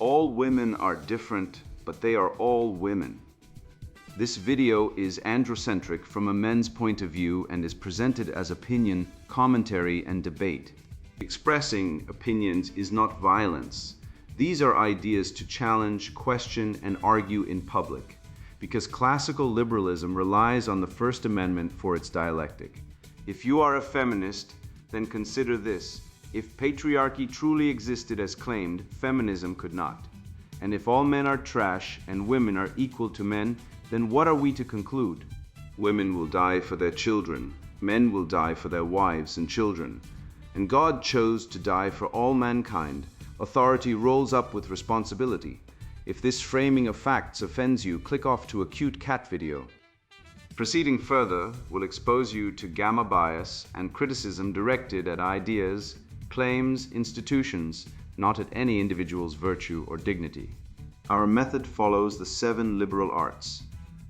All women are different, but they are all women. This video is androcentric from a men's point of view and is presented as opinion, commentary, and debate. Expressing opinions is not violence. These are ideas to challenge, question, and argue in public, because classical liberalism relies on the First Amendment for its dialectic. If you are a feminist, then consider this. If patriarchy truly existed as claimed, feminism could not. And if all men are trash and women are equal to men, then what are we to conclude? Women will die for their children, men will die for their wives and children. And God chose to die for all mankind. Authority rolls up with responsibility. If this framing of facts offends you, click off to a cute cat video. Proceeding further will expose you to gamma bias and criticism directed at ideas, claims, institutions, not at any individual's virtue or dignity. Our method follows the 7 liberal arts: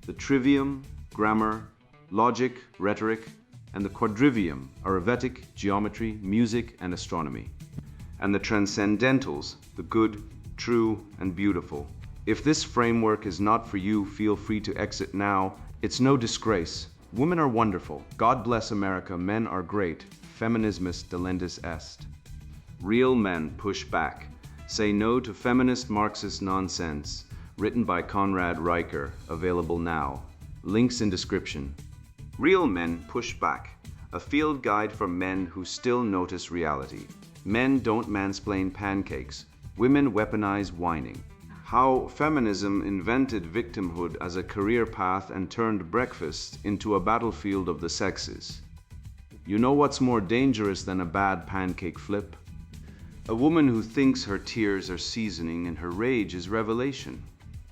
the trivium, grammar, logic, rhetoric, and the quadrivium, arithmetic, geometry, music, and astronomy, and the transcendentals, the good, true, and beautiful. If this framework is not for you, feel free to exit now. It's no disgrace. Women are wonderful. God bless America. Men are great. Feminismus delendus est. Real men push back. Say no to feminist Marxist nonsense. Written by Conrad Riker. Available now. Links in description. Real men push back. A field guide for men who still notice reality. Men don't mansplain pancakes. Women weaponize whining. How feminism invented victimhood as a career path and turned breakfast into a battlefield of the sexes. You know what's more dangerous than a bad pancake flip? A woman who thinks her tears are seasoning and her rage is revelation.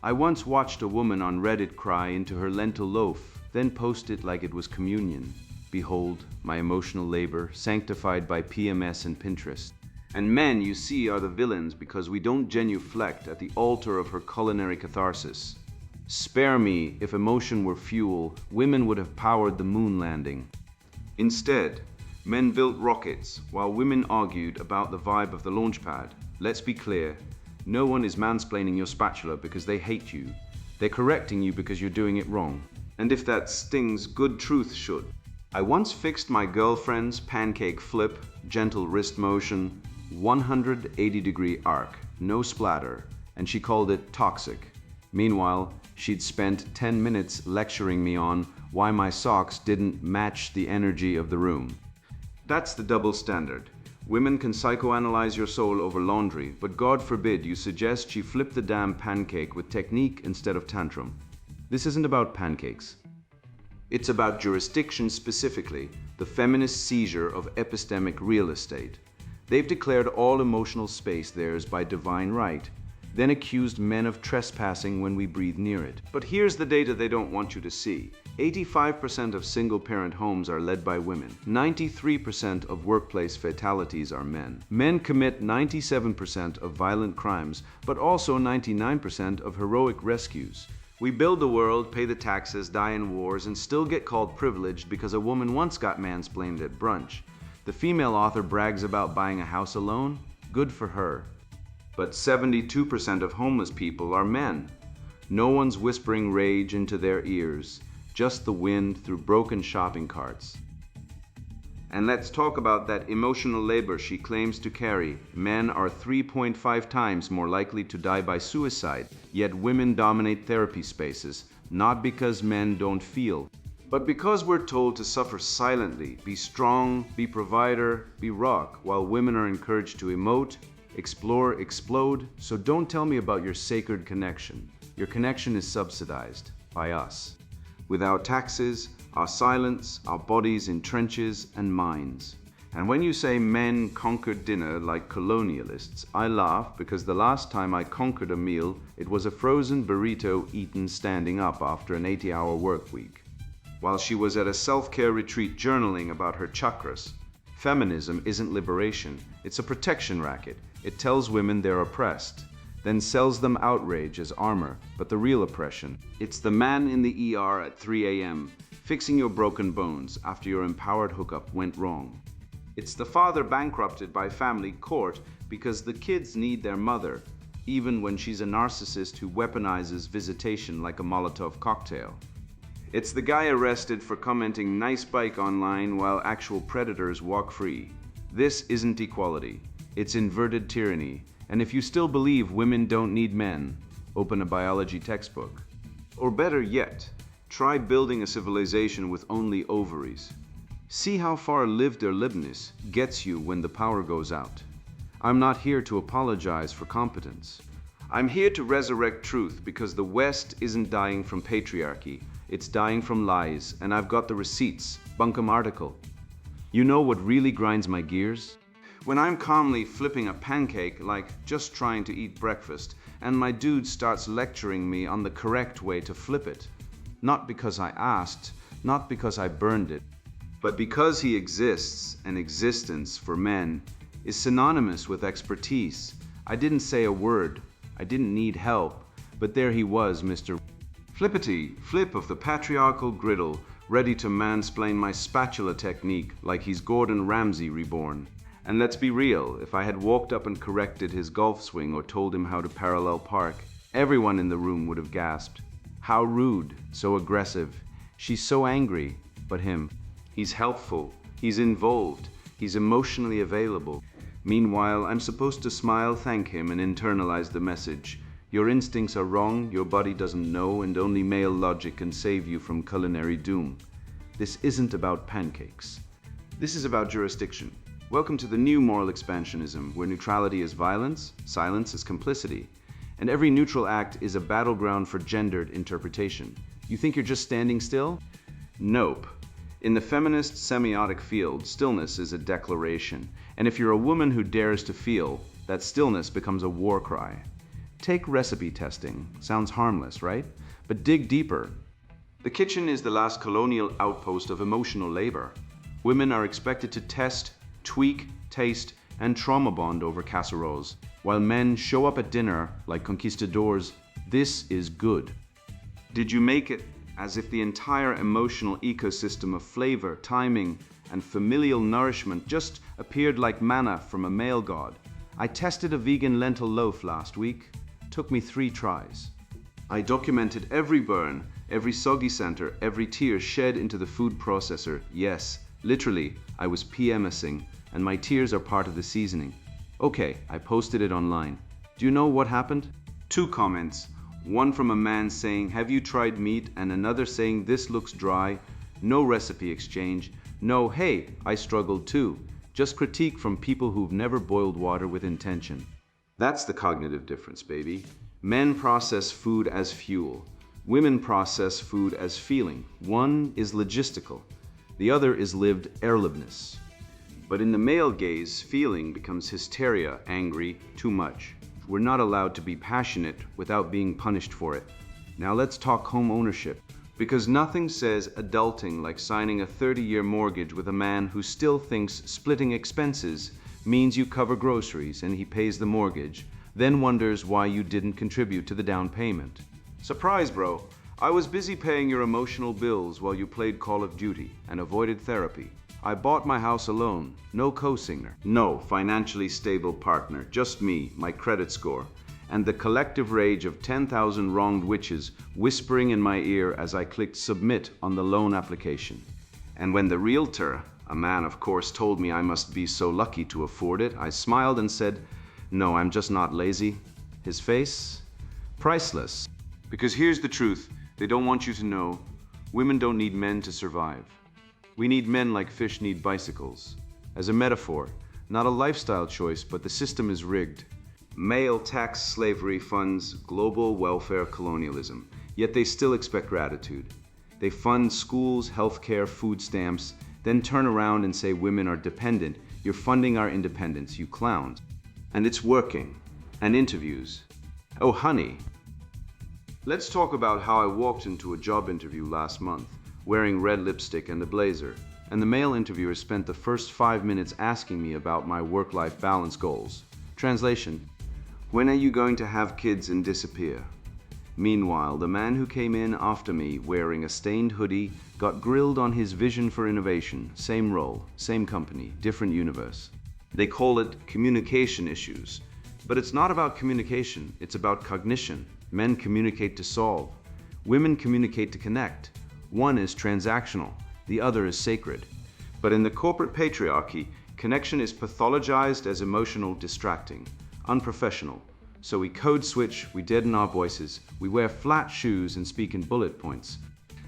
I once watched a woman on Reddit cry into her lentil loaf, then post it like it was communion. Behold, my emotional labor, sanctified by PMS and Pinterest. And men, you see, are the villains because we don't genuflect at the altar of her culinary catharsis. Spare me, if emotion were fuel, women would have powered the moon landing. Instead, men built rockets while women argued about the vibe of the launch pad. Let's be clear, no one is mansplaining your spatula because they hate you. They're correcting you because you're doing it wrong. And if that stings, good truth should. I once fixed my girlfriend's pancake flip, gentle wrist motion, 180-degree arc, no splatter, and she called it toxic. Meanwhile, she'd spent 10 minutes lecturing me on why my socks didn't match the energy of the room. That's the double standard. Women can psychoanalyze your soul over laundry, but God forbid you suggest she flip the damn pancake with technique instead of tantrum. This isn't about pancakes. It's about jurisdiction specifically, the feminist seizure of epistemic real estate. They've declared all emotional space theirs by divine right, then accused men of trespassing when we breathe near it. But here's the data they don't want you to see. 85% of single-parent homes are led by women. 93% of workplace fatalities are men. Men commit 97% of violent crimes, but also 99% of heroic rescues. We build the world, pay the taxes, die in wars, and still get called privileged because a woman once got mansplained at brunch. The female author brags about buying a house alone. Good for her. But 72% of homeless people are men. No one's whispering rage into their ears, just the wind through broken shopping carts. And let's talk about that emotional labor she claims to carry. Men are 3.5 times more likely to die by suicide, yet women dominate therapy spaces, not because men don't feel, but because we're told to suffer silently, be strong, be provider, be rock, while women are encouraged to emote, explore, explode. So don't tell me about your sacred connection. Your connection is subsidized by us. With our taxes, our silence, our bodies in trenches and mines. And when you say men conquered dinner like colonialists, I laugh because the last time I conquered a meal, it was a frozen burrito eaten standing up after an 80-hour work week. While she was at a self-care retreat journaling about her chakras. Feminism isn't liberation, it's a protection racket. It tells women they're oppressed, then sells them outrage as armor, but the real oppression. It's the man in the ER at 3 a.m., fixing your broken bones after your empowered hookup went wrong. It's the father bankrupted by family court because the kids need their mother, even when she's a narcissist who weaponizes visitation like a Molotov cocktail. It's the guy arrested for commenting "nice bike" online while actual predators walk free. This isn't equality. It's inverted tyranny. And if you still believe women don't need men, open a biology textbook. Or better yet, try building a civilization with only ovaries. See how far lived erlebnis gets you when the power goes out. I'm not here to apologize for competence. I'm here to resurrect truth because the West isn't dying from patriarchy. It's dying from lies, and I've got the receipts. Bunkum article. You know what really grinds my gears? When I'm calmly flipping a pancake, like just trying to eat breakfast, and my dude starts lecturing me on the correct way to flip it. Not because I asked, not because I burned it, but because he exists, and existence for men is synonymous with expertise. I didn't say a word. I didn't need help, but there he was, Mr. Flippity flip of the patriarchal griddle, ready to mansplain my spatula technique like he's Gordon Ramsay reborn. And let's be real, if I had walked up and corrected his golf swing or told him how to parallel park, everyone in the room would have gasped. How rude, so aggressive. She's so angry, but him. He's helpful, he's involved, he's emotionally available. Meanwhile, I'm supposed to smile, thank him, and internalize the message. Your instincts are wrong, your body doesn't know, and only male logic can save you from culinary doom. This isn't about pancakes. This is about jurisdiction. Welcome to the new moral expansionism, where neutrality is violence, silence is complicity, and every neutral act is a battleground for gendered interpretation. You think you're just standing still? Nope. In the feminist semiotic field, stillness is a declaration, and if you're a woman who dares to feel, that stillness becomes a war cry. Take recipe testing. Sounds harmless, right? But dig deeper. The kitchen is the last colonial outpost of emotional labor. Women are expected to test, tweak, taste, and trauma bond over casseroles, while men show up at dinner like conquistadors. This is good. Did you make it as if the entire emotional ecosystem of flavor, timing, and familial nourishment just appeared like manna from a male god? I tested a vegan lentil loaf last week. Took me 3 tries. I documented every burn, every soggy center, every tear shed into the food processor. Yes, literally, I was PMSing, and my tears are part of the seasoning. Okay, I posted it online. Do you know what happened? 2 comments. One from a man saying, "Have you tried meat?" and another saying, "This looks dry." No recipe exchange. No, "Hey, I struggled too." Just critique from people who've never boiled water with intention. That's the cognitive difference, baby. Men process food as fuel. Women process food as feeling. One is logistical. The other is lived erlebnis. But in the male gaze, feeling becomes hysteria, angry, too much. We're not allowed to be passionate without being punished for it. Now let's talk home ownership. Because nothing says adulting like signing a 30-year mortgage with a man who still thinks splitting expenses means you cover groceries and he pays the mortgage, then wonders why you didn't contribute to the down payment. Surprise, bro. I was busy paying your emotional bills while you played Call of Duty and avoided therapy. I bought my house alone, no co-signer, no financially stable partner, just me, my credit score, and the collective rage of 10,000 wronged witches whispering in my ear as I clicked submit on the loan application. And when the realtor, a man of course, told me I must be so lucky to afford it, I smiled and said, "No, I'm just not lazy." His face? Priceless. Because here's the truth, they don't want you to know, women don't need men to survive. We need men like fish need bicycles. As a metaphor, not a lifestyle choice, but the system is rigged. Male tax slavery funds global welfare colonialism, yet they still expect gratitude. They fund schools, healthcare, food stamps, then turn around and say women are dependent. You're funding our independence, you clowns. And it's working. And interviews. Oh, honey. Let's talk about how I walked into a job interview last month, wearing red lipstick and a blazer, and the male interviewer spent the first 5 minutes asking me about my work-life balance goals. Translation: when are you going to have kids and disappear? Meanwhile, the man who came in after me, wearing a stained hoodie, got grilled on his vision for innovation. Same role, same company, different universe. They call it communication issues. But it's not about communication, it's about cognition. Men communicate to solve. Women communicate to connect. One is transactional, the other is sacred. But in the corporate patriarchy, connection is pathologized as emotional, distracting, unprofessional. So we code switch, we deaden our voices, we wear flat shoes and speak in bullet points.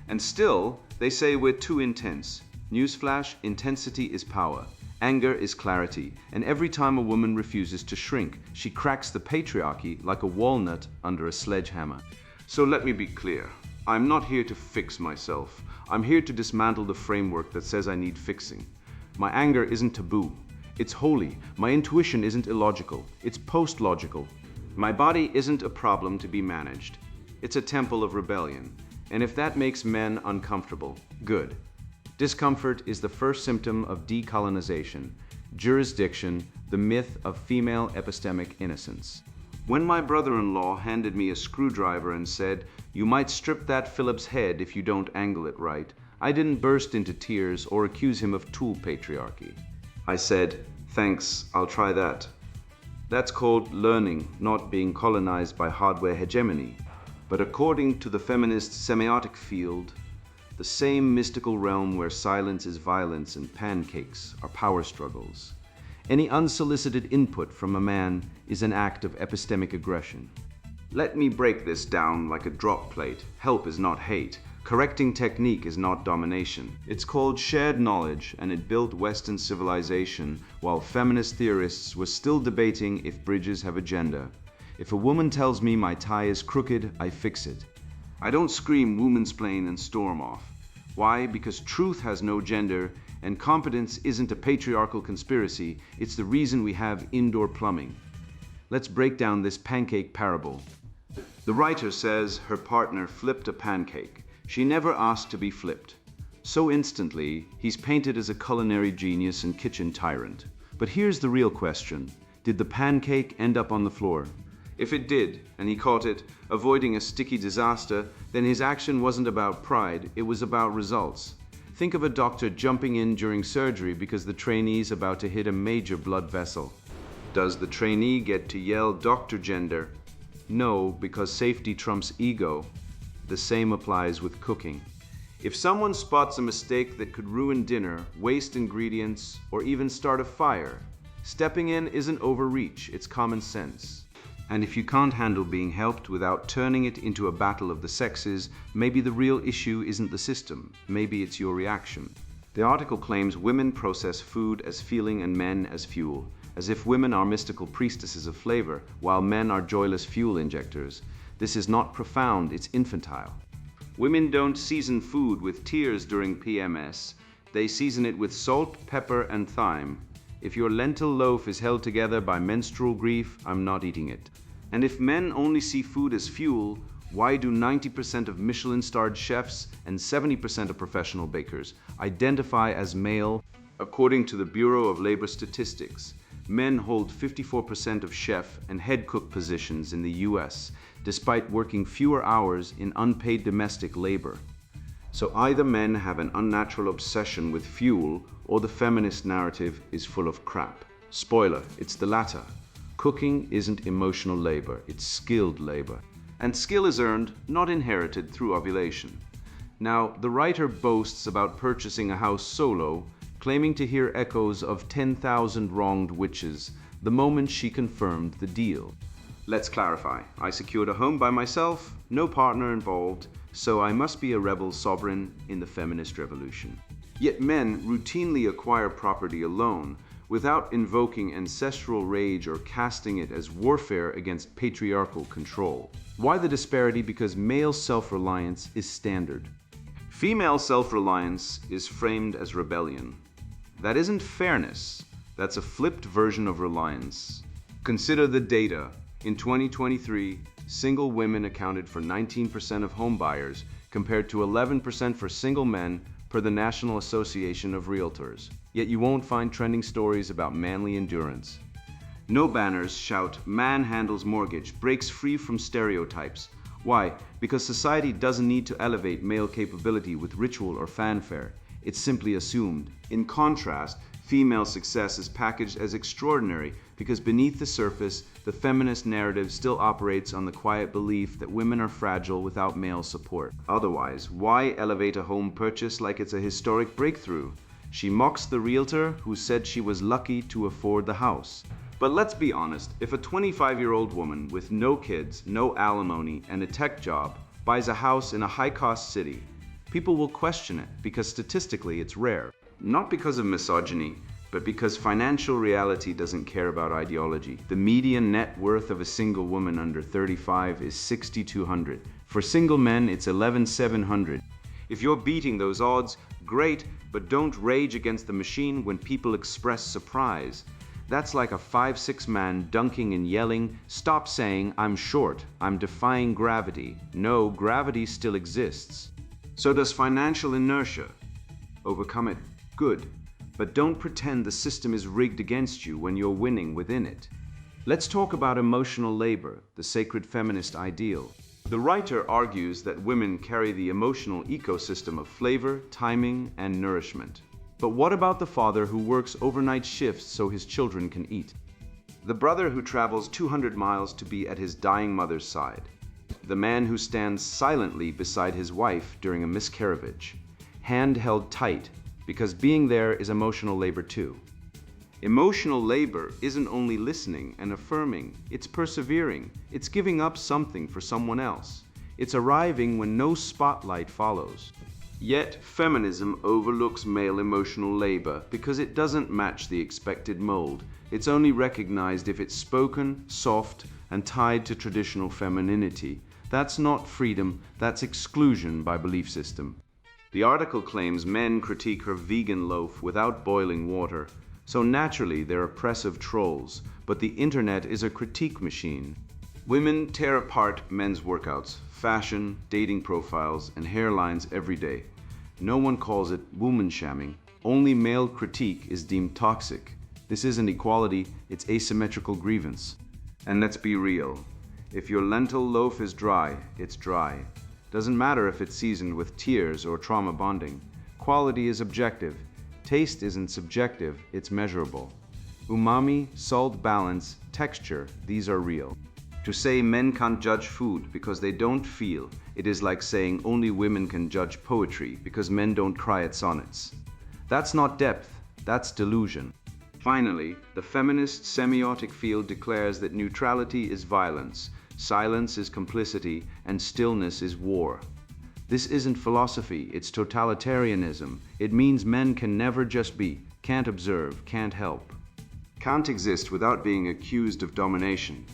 And still, they say we're too intense. Newsflash, intensity is power. Anger is clarity, and every time a woman refuses to shrink, she cracks the patriarchy like a walnut under a sledgehammer. So let me be clear. I'm not here to fix myself. I'm here to dismantle the framework that says I need fixing. My anger isn't taboo. It's holy. My intuition isn't illogical. It's post-logical. My body isn't a problem to be managed. It's a temple of rebellion. And if that makes men uncomfortable, good. Discomfort is the first symptom of decolonization, jurisdiction, the myth of female epistemic innocence. When my brother-in-law handed me a screwdriver and said, "You might strip that Phillips head if you don't angle it right," I didn't burst into tears or accuse him of tool patriarchy. I said, "Thanks, I'll try that." That's called learning, not being colonized by hardware hegemony. But according to the feminist semiotic field, the same mystical realm where silence is violence and pancakes are power struggles. Any unsolicited input from a man is an act of epistemic aggression. Let me break this down like a drop plate. Help is not hate. Correcting technique is not domination. It's called shared knowledge, and it built Western civilization while feminist theorists were still debating if bridges have a gender. If a woman tells me my tie is crooked, I fix it. I don't scream womansplain and storm off. Why? Because truth has no gender, and competence isn't a patriarchal conspiracy. It's the reason we have indoor plumbing. Let's break down this pancake parable. The writer says her partner flipped a pancake. She never asked to be flipped. So instantly, he's painted as a culinary genius and kitchen tyrant. But here's the real question. Did the pancake end up on the floor? If it did, and he caught it, avoiding a sticky disaster, then his action wasn't about pride, it was about results. Think of a doctor jumping in during surgery because the trainee's about to hit a major blood vessel. Does the trainee get to yell doctor gender? No, because safety trumps ego. The same applies with cooking. If someone spots a mistake that could ruin dinner, waste ingredients, or even start a fire, stepping in isn't overreach, it's common sense. And if you can't handle being helped without turning it into a battle of the sexes, maybe the real issue isn't the system, maybe it's your reaction. The article claims women process food as feeling and men as fuel, as if women are mystical priestesses of flavor, while men are joyless fuel injectors. This is not profound, it's infantile. Women don't season food with tears during PMS, they season it with salt, pepper, and thyme. If your lentil loaf is held together by menstrual grief, I'm not eating it. And if men only see food as fuel, why do 90% of Michelin-starred chefs and 70% of professional bakers identify as male? According to the Bureau of Labor Statistics, men hold 54% of chef and head cook positions in the US, despite working fewer hours in unpaid domestic labor. So either men have an unnatural obsession with fuel, or the feminist narrative is full of crap. Spoiler, it's the latter. Cooking isn't emotional labor, it's skilled labor. And skill is earned, not inherited through ovulation. Now, the writer boasts about purchasing a house solo, claiming to hear echoes of 10,000 wronged witches the moment she confirmed the deal. Let's clarify. I secured a home by myself, no partner involved, so I must be a rebel sovereign in the feminist revolution. Yet men routinely acquire property alone, without invoking ancestral rage or casting it as warfare against patriarchal control. Why the disparity? Because male self-reliance is standard. Female self-reliance is framed as rebellion. That isn't fairness, that's a flipped version of reliance. Consider the data. In 2023, single women accounted for 19% of home buyers, compared to 11% for single men per the National Association of Realtors. Yet you won't find trending stories about manly endurance. No banners shout, "Man handles mortgage, breaks free from stereotypes." Why? Because society doesn't need to elevate male capability with ritual or fanfare. It's simply assumed. In contrast, Female success is packaged as extraordinary because beneath the surface, the feminist narrative still operates on the quiet belief that women are fragile without male support. Otherwise, why elevate a home purchase like it's a historic breakthrough? She mocks the realtor who said she was lucky to afford the house. But let's be honest, if a 25-year-old woman with no kids, no alimony, and a tech job buys a house in a high-cost city, people will question it because statistically it's rare. Not because of misogyny, but because financial reality doesn't care about ideology. The median net worth of a single woman under 35 is $6,200. For single men, it's $11,700. If you're beating those odds, great, but don't rage against the machine when people express surprise. That's like a 5'6" man dunking and yelling, "Stop saying I'm short, I'm defying gravity." No, gravity still exists. So does financial inertia. Overcome it. Good. But don't pretend the system is rigged against you when you're winning within it. Let's talk about emotional labor, the sacred feminist ideal. The writer argues that women carry the emotional ecosystem of flavor, timing, and nourishment. But what about the father who works overnight shifts so his children can eat? The brother who travels 200 miles to be at his dying mother's side? The man who stands silently beside his wife during a miscarriage, hand held tight, because being there is emotional labor too. Emotional labor isn't only listening and affirming, it's persevering, it's giving up something for someone else. It's arriving when no spotlight follows. Yet, feminism overlooks male emotional labor because it doesn't match the expected mold. It's only recognized if it's spoken, soft, and tied to traditional femininity. That's not freedom, that's exclusion by belief system. The article claims men critique her vegan loaf without boiling water, so naturally they're oppressive trolls, but the internet is a critique machine. Women tear apart men's workouts, fashion, dating profiles, and hairlines every day. No one calls it woman shamming. Only male critique is deemed toxic. This isn't equality, it's asymmetrical grievance. And let's be real. If your lentil loaf is dry, it's dry. Doesn't matter if it's seasoned with tears or trauma bonding. Quality is objective. Taste isn't subjective, it's measurable. Umami, salt balance, texture, these are real. To say men can't judge food because they don't feel, it is like saying only women can judge poetry because men don't cry at sonnets. That's not depth, that's delusion. Finally, the feminist semiotic field declares that neutrality is violence, silence is complicity, and stillness is war. This isn't philosophy, it's totalitarianism. It means men can never just be, can't observe, can't help. Can't exist without being accused of domination.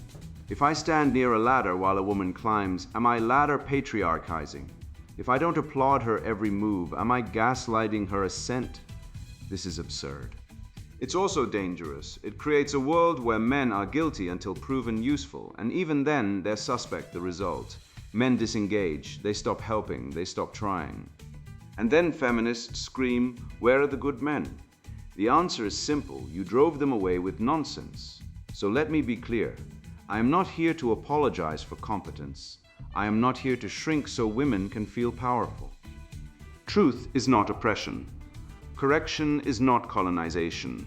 If I stand near a ladder while a woman climbs, am I ladder patriarchizing? If I don't applaud her every move, am I gaslighting her ascent? This is absurd. It's also dangerous. It creates a world where men are guilty until proven useful, and even then, they're suspect the result. Men disengage, they stop helping, they stop trying. And then feminists scream, "Where are the good men?" The answer is simple, you drove them away with nonsense. So let me be clear. I am not here to apologize for competence. I am not here to shrink so women can feel powerful. Truth is not oppression. Correction is not colonization.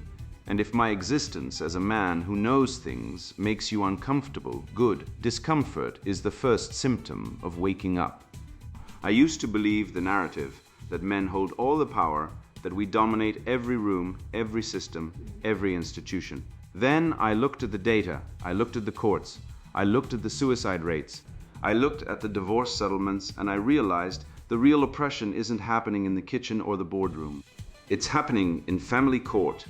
And if my existence as a man who knows things makes you uncomfortable, good. Discomfort is the first symptom of waking up. I used to believe the narrative that men hold all the power, that we dominate every room, every system, every institution. Then I looked at the data, I looked at the courts, I looked at the suicide rates, I looked at the divorce settlements, and I realized the real oppression isn't happening in the kitchen or the boardroom. It's happening in family court,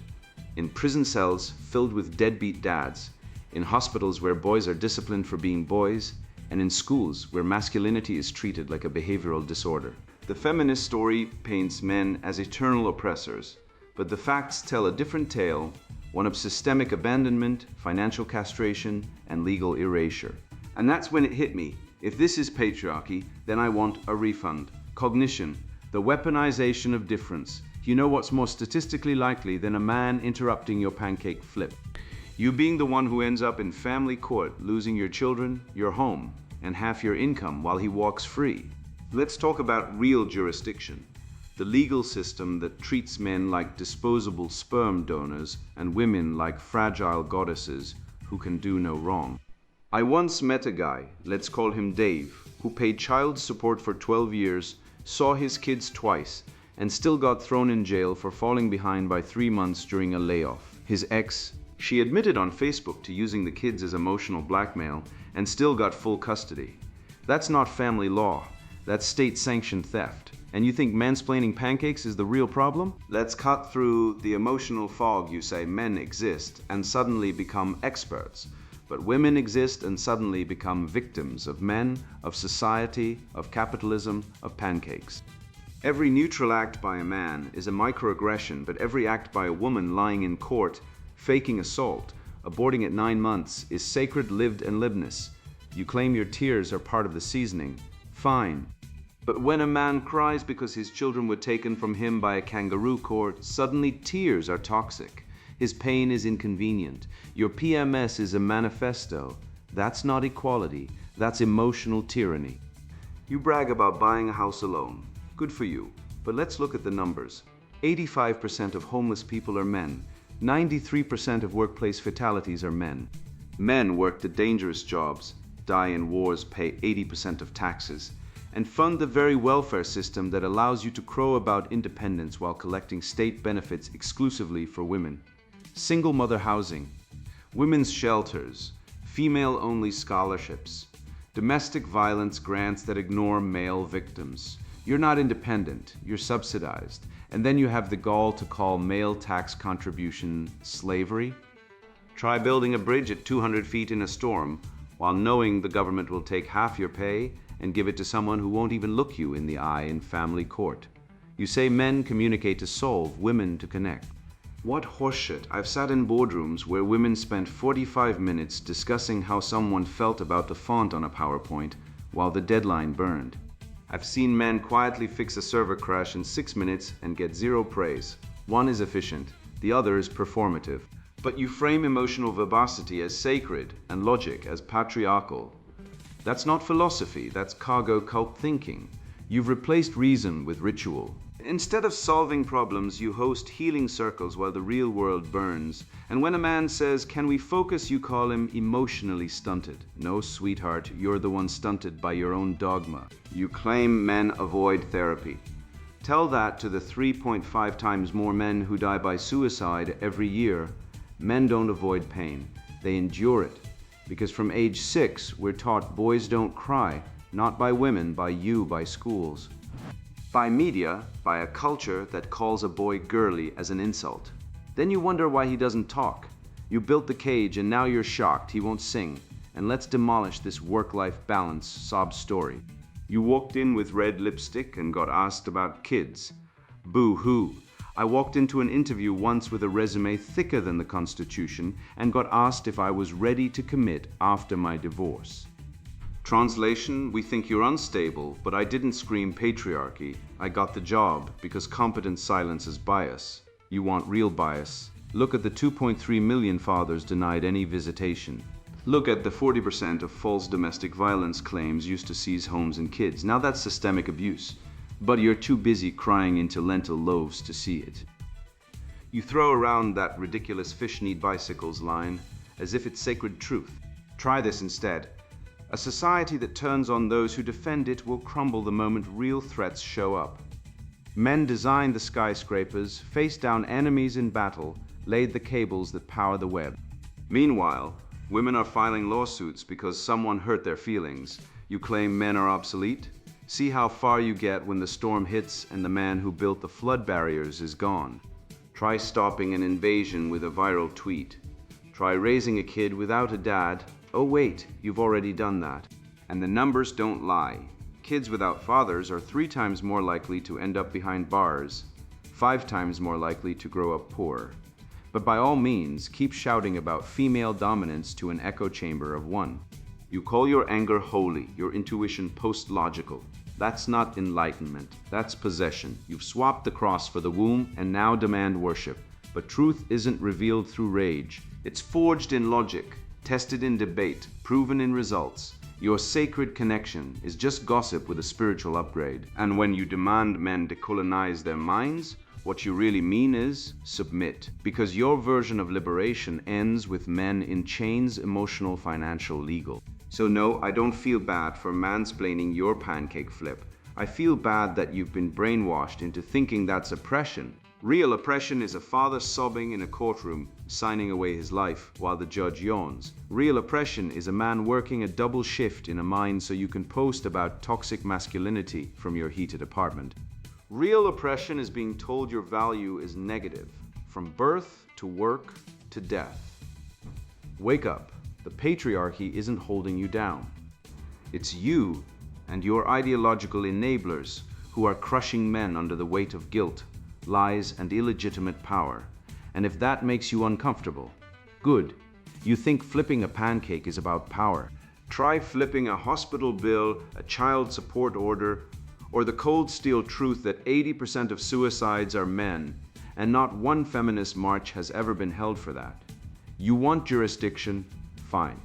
in prison cells filled with deadbeat dads, in hospitals where boys are disciplined for being boys, and in schools where masculinity is treated like a behavioral disorder. The feminist story paints men as eternal oppressors, but the facts tell a different tale, one of systemic abandonment, financial castration, and legal erasure. And that's when it hit me. If this is patriarchy, then I want a refund. Cognition, the weaponization of difference. You know what's more statistically likely than a man interrupting your pancake flip? You being the one who ends up in family court, losing your children, your home, and half your income while he walks free. Let's talk about real jurisdiction. The legal system that treats men like disposable sperm donors and women like fragile goddesses who can do no wrong. I once met a guy, let's call him Dave, who paid child support for 12 years, saw his kids twice, and still got thrown in jail for falling behind by 3 months during a layoff. His ex, she admitted on Facebook to using the kids as emotional blackmail and still got full custody. That's not family law, that's state-sanctioned theft. And you think mansplaining pancakes is the real problem? Let's cut through the emotional fog. You say men exist and suddenly become experts, but women exist and suddenly become victims of men, of society, of capitalism, of pancakes. Every neutral act by a man is a microaggression, but every act by a woman lying in court, faking assault, aborting at 9 months, is sacred lived and libness. You claim your tears are part of the seasoning. Fine. But when a man cries because his children were taken from him by a kangaroo court, suddenly tears are toxic. His pain is inconvenient. Your PMS is a manifesto. That's not equality. That's emotional tyranny. You brag about buying a house alone. Good for you. But let's look at the numbers. 85% of homeless people are men. 93% of workplace fatalities are men. Men work the dangerous jobs, die in wars, pay 80% of taxes, and fund the very welfare system that allows you to crow about independence while collecting state benefits exclusively for women. Single mother housing, women's shelters, female-only scholarships, domestic violence grants that ignore male victims. You're not independent, you're subsidized, and then you have the gall to call male tax contribution slavery? Try building a bridge at 200 feet in a storm while knowing the government will take half your pay and give it to someone who won't even look you in the eye in family court. You say men communicate to solve, women to connect. What horseshit. I've sat in boardrooms where women spent 45 minutes discussing how someone felt about the font on a PowerPoint while the deadline burned. I've seen men quietly fix a server crash in 6 minutes and get zero praise. One is efficient, the other is performative. But you frame emotional verbosity as sacred and logic as patriarchal. That's not philosophy, that's cargo cult thinking. You've replaced reason with ritual. Instead of solving problems, you host healing circles while the real world burns. And when a man says, "Can we focus?" you call him emotionally stunted. No, sweetheart, you're the one stunted by your own dogma. You claim men avoid therapy. Tell that to the 3.5 times more men who die by suicide every year. Men don't avoid pain, they endure it. Because from age 6, we're taught boys don't cry, not by women, by you, by schools. By media, by a culture that calls a boy girly as an insult. Then you wonder why he doesn't talk. You built the cage and now you're shocked he won't sing. And let's demolish this work-life balance sob story. You walked in with red lipstick and got asked about kids. Boo-hoo. I walked into an interview once with a resume thicker than the Constitution and got asked if I was ready to commit after my divorce. Translation, we think you're unstable, but I didn't scream patriarchy. I got the job because competent silence is bias. You want real bias. Look at the 2.3 million fathers denied any visitation. Look at the 40% of false domestic violence claims used to seize homes and kids. Now that's systemic abuse. But you're too busy crying into lentil loaves to see it. You throw around that ridiculous fish need bicycles line as if it's sacred truth. Try this instead. A society that turns on those who defend it will crumble the moment real threats show up. Men designed the skyscrapers, faced down enemies in battle, laid the cables that power the web. Meanwhile, women are filing lawsuits because someone hurt their feelings. You claim men are obsolete? See how far you get when the storm hits and the man who built the flood barriers is gone. Try stopping an invasion with a viral tweet. Try raising a kid without a dad. Oh wait, you've already done that. And the numbers don't lie. Kids without fathers are 3 times more likely to end up behind bars, 5 times more likely to grow up poor. But by all means, keep shouting about female dominance to an echo chamber of 1. You call your anger holy, your intuition post-logical. That's not enlightenment, that's possession. You've swapped the cross for the womb and now demand worship. But truth isn't revealed through rage. It's forged in logic, tested in debate, proven in results. Your sacred connection is just gossip with a spiritual upgrade. And when you demand men decolonize their minds, what you really mean is submit. Because your version of liberation ends with men in chains, emotional, financial, legal. So no, I don't feel bad for mansplaining your pancake flip. I feel bad that you've been brainwashed into thinking that's oppression. Real oppression is a father sobbing in a courtroom, signing away his life while the judge yawns. Real oppression is a man working a double shift in a mine so you can post about toxic masculinity from your heated apartment. Real oppression is being told your value is negative, from birth to work to death. Wake up. The patriarchy isn't holding you down. It's you and your ideological enablers who are crushing men under the weight of guilt, lies, and illegitimate power. And if that makes you uncomfortable, good. You think flipping a pancake is about power. Try flipping a hospital bill, a child support order, or the cold steel truth that 80% of suicides are men, and not one feminist march has ever been held for that. You want jurisdiction? Fine.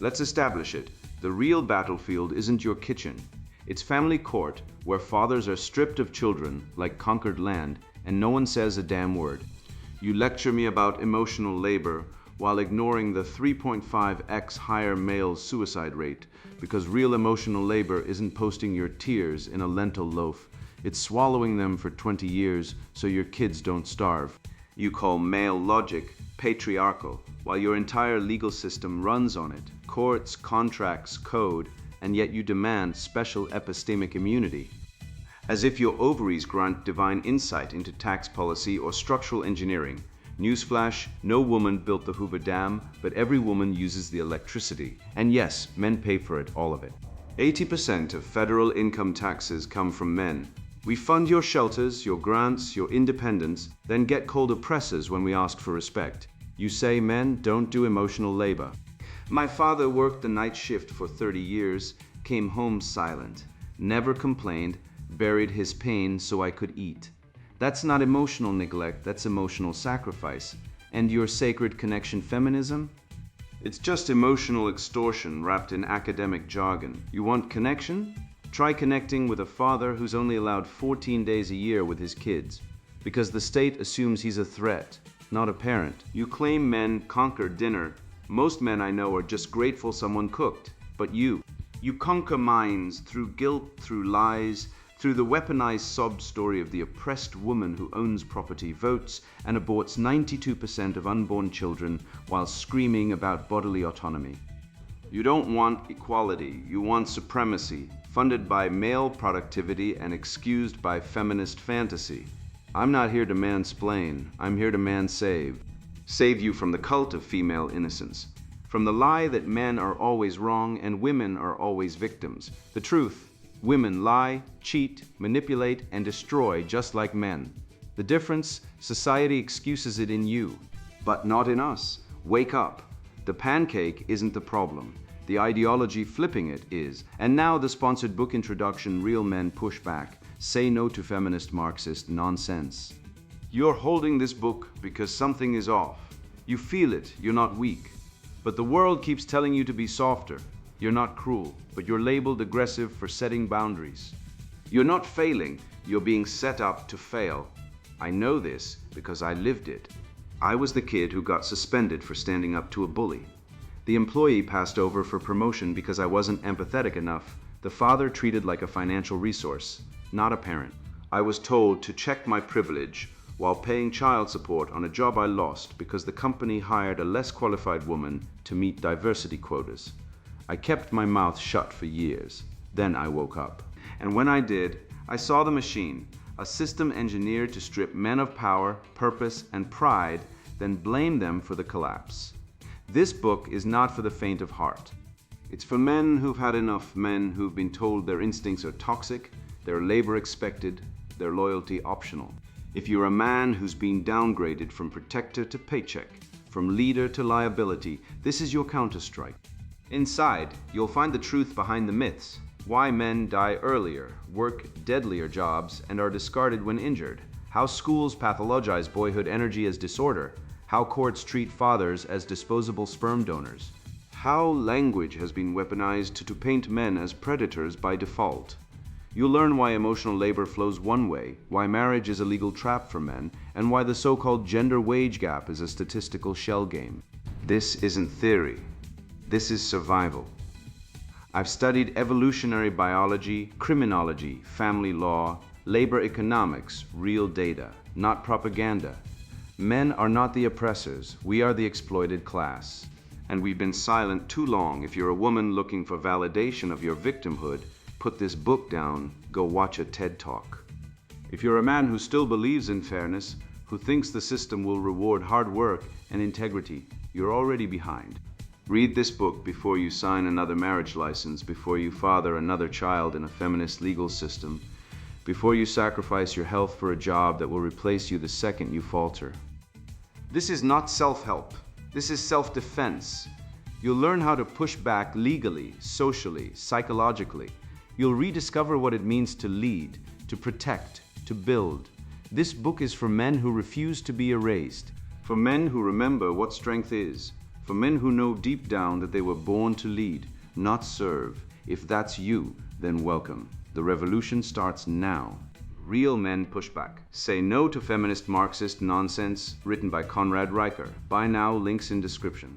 Let's establish it. The real battlefield isn't your kitchen. It's family court, where fathers are stripped of children like conquered land, and no one says a damn word. You lecture me about emotional labor while ignoring the 3.5x higher male suicide rate, because real emotional labor isn't posting your tears in a lentil loaf. It's swallowing them for 20 years so your kids don't starve. You call male logic patriarchal, while your entire legal system runs on it, courts, contracts, code, and yet you demand special epistemic immunity. As if your ovaries grant divine insight into tax policy or structural engineering. Newsflash, no woman built the Hoover Dam, but every woman uses the electricity. And yes, men pay for it, all of it. 80% of federal income taxes come from men. We fund your shelters, your grants, your independence, then get called oppressors when we ask for respect. You say men don't do emotional labor. My father worked the night shift for 30 years, came home silent, never complained, buried his pain so I could eat. That's not emotional neglect, that's emotional sacrifice. And your sacred connection feminism? It's just emotional extortion wrapped in academic jargon. You want connection? Try connecting with a father who's only allowed 14 days a year with his kids, because the state assumes he's a threat, not a parent. You claim men conquer dinner. Most men I know are just grateful someone cooked. But you conquer minds through guilt, through lies, through the weaponized sob story of the oppressed woman who owns property, votes, and aborts 92% of unborn children while screaming about bodily autonomy. You don't want equality, you want supremacy, funded by male productivity and excused by feminist fantasy. I'm not here to mansplain, I'm here to mansave. Save you from the cult of female innocence. From the lie that men are always wrong and women are always victims. The truth, women lie, cheat, manipulate, and destroy just like men. The difference, society excuses it in you, but not in us. Wake up. The pancake isn't the problem. The ideology flipping it is. And now the sponsored book introduction, Real Men Push Back. Say no to feminist Marxist nonsense. You're holding this book because something is off. You feel it, you're not weak. But the world keeps telling you to be softer. You're not cruel, but you're labeled aggressive for setting boundaries. You're not failing, you're being set up to fail. I know this because I lived it. I was the kid who got suspended for standing up to a bully. The employee passed over for promotion because I wasn't empathetic enough. The father treated like a financial resource, not a parent. I was told to check my privilege while paying child support on a job I lost because the company hired a less qualified woman to meet diversity quotas. I kept my mouth shut for years. Then I woke up. And when I did, I saw the machine, a system engineered to strip men of power, purpose, and pride, then blame them for the collapse. This book is not for the faint of heart. It's for men who've had enough, men who've been told their instincts are toxic, their labor expected, their loyalty optional. If you're a man who's been downgraded from protector to paycheck, from leader to liability, this is your counterstrike. Inside, you'll find the truth behind the myths. Why men die earlier, work deadlier jobs, and are discarded when injured. How schools pathologize boyhood energy as disorder. How courts treat fathers as disposable sperm donors. how language has been weaponized to paint men as predators by default. You'll learn why emotional labor flows one way, why marriage is a legal trap for men, and why the so-called gender wage gap is a statistical shell game. This isn't theory. This is survival. I've studied evolutionary biology, criminology, family law, labor economics, real data, not propaganda. Men are not the oppressors, we are the exploited class. And we've been silent too long. If you're a woman looking for validation of your victimhood, put this book down, go watch a TED Talk. If you're a man who still believes in fairness, who thinks the system will reward hard work and integrity, you're already behind. Read this book before you sign another marriage license, before you father another child in a feminist legal system, before you sacrifice your health for a job that will replace you the second you falter. This is not self-help. This is self-defense. You'll learn how to push back legally, socially, psychologically. You'll rediscover what it means to lead, to protect, to build. This book is for men who refuse to be erased, for men who remember what strength is, for men who know deep down that they were born to lead, not serve. If that's you, then welcome. The revolution starts now. Real Men Push Back. Say no to feminist Marxist nonsense, written by Conrad Riker. Buy now, links in description.